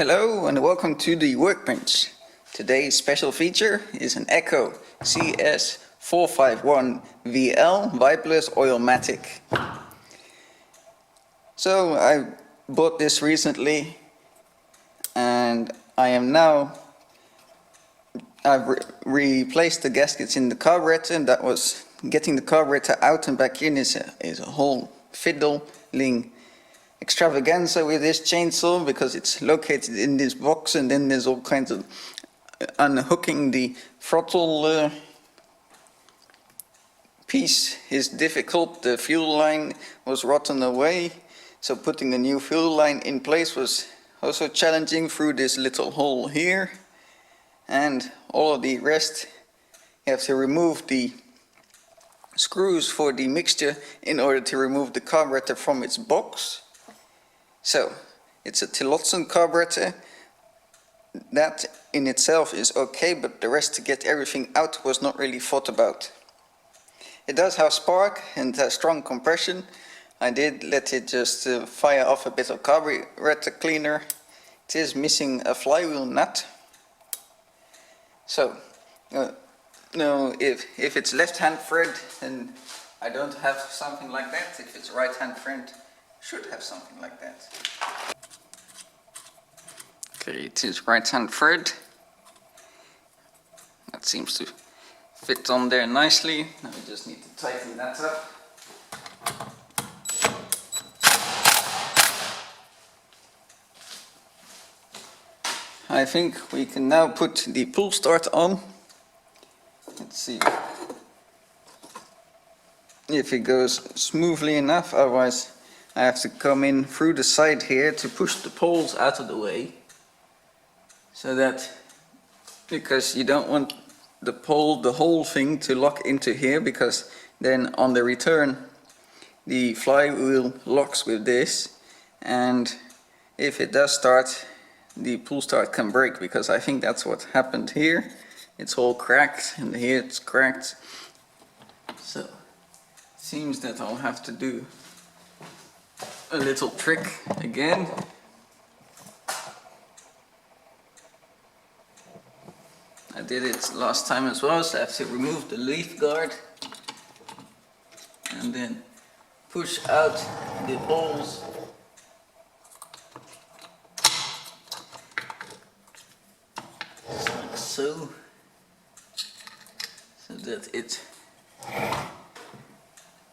Hello and welcome to the workbench. Today's special feature is an Echo CS451 VL Vibeless Oilmatic. So I bought this recently and I've replaced the gaskets in the carburetor, and that was getting the carburetor out and back in is a whole fiddling extravaganza with this chainsaw, because it's located in this box and then there's all kinds of unhooking the throttle piece is difficult. The fuel line was rotten away, so putting a new fuel line in place was also challenging through this little hole here, and all of the rest you have to remove the screws for the mixture in order to remove the carburetor from its box. So it's a Tillotson carburetor. That in itself is okay, but the rest, to get everything out, was not really thought about. It does have spark and has strong compression. I did let it just fire off a bit of carburetor cleaner. It is missing a flywheel nut. So no, if it's left-hand thread, then I don't have something like that. If it's right-hand thread, should have something like that. Okay, it is right-hand thread. That seems to fit on there nicely. Now we just need to tighten that up. I think we can now put the pull start on. Let's see if it goes smoothly enough, otherwise I have to come in through the side here to push the poles out of the way, so that, because you don't want the whole thing to lock into here, because then on the return the flywheel locks with this, and if it does start, the pull start can break, because I think that's what happened here. It's all cracked and here it's cracked. So it seems that I'll have to do a little trick again. I did it last time as well, so I have to remove the leaf guard and then push out the holes. Like so. So that it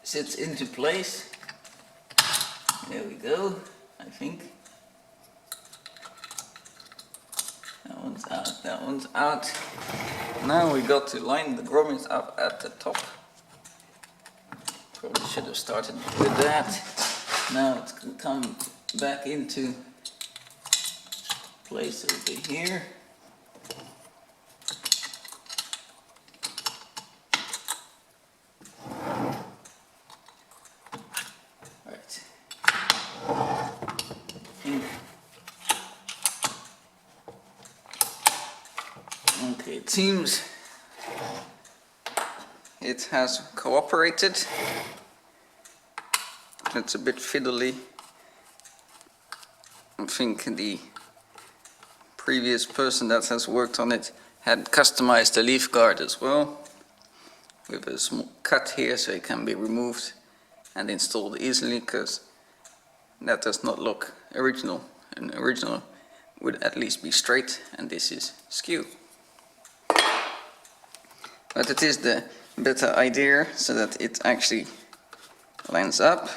sits into place. There we go, I think. That one's out, that one's out. Now we got to line the grommets up at the top. Probably should have started with that. Now it can come back into place over here. Okay, it seems it has cooperated. It's a bit fiddly. I think the previous person that has worked on it had customized the leaf guard as well, with a small cut here so it can be removed and installed easily, because that does not look original. An original would at least be straight, and this is skew. But it is the better idea, so that it actually lines up.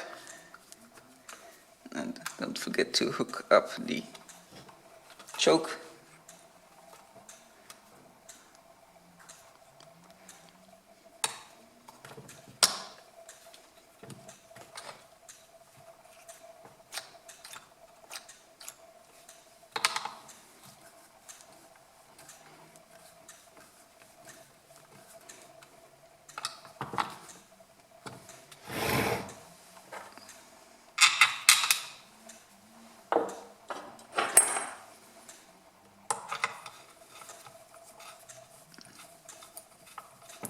And don't forget to hook up the choke.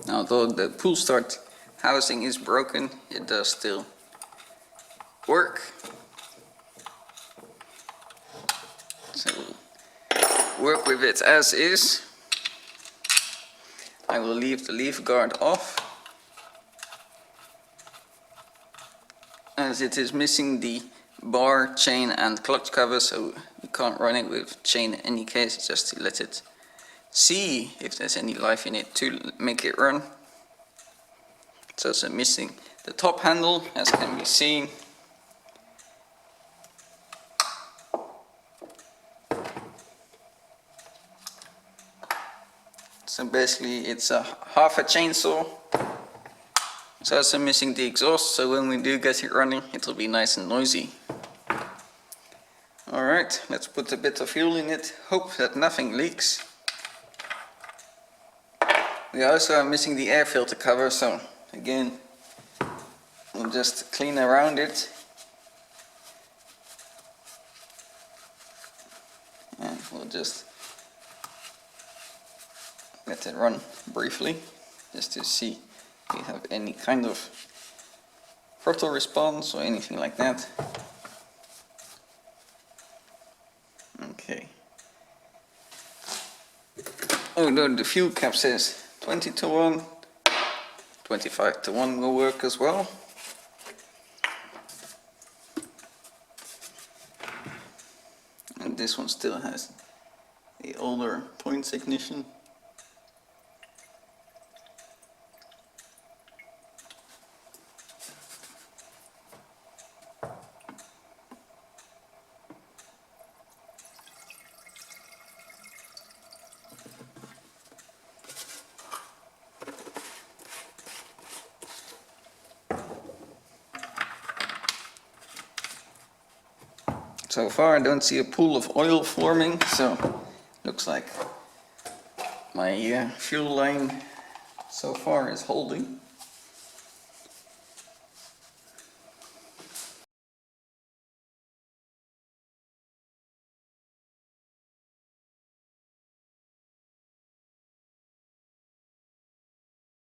Although the pull start housing is broken, it does still work. So we'll work with it as is. I will leave the leaf guard off, as it is missing the bar, chain and clutch cover, so we can't run it with chain in any case, just to let it see if there's any life in it to make it run. It's also missing the top handle, as can be seen. So basically it's a half a chainsaw. It's also missing the exhaust, so when we do get it running, it'll be nice and noisy. Alright, let's put a bit of fuel in it, hope that nothing leaks. We also are missing the air filter cover, so again, we'll just clean around it. And we'll just let it run briefly, just to see if we have any kind of throttle response or anything like that. Okay. Oh no, the fuel cap says 20:1, 25:1 will work as well. And this one still has the older points ignition. So far I don't see a pool of oil forming, so looks like my fuel line so far is holding.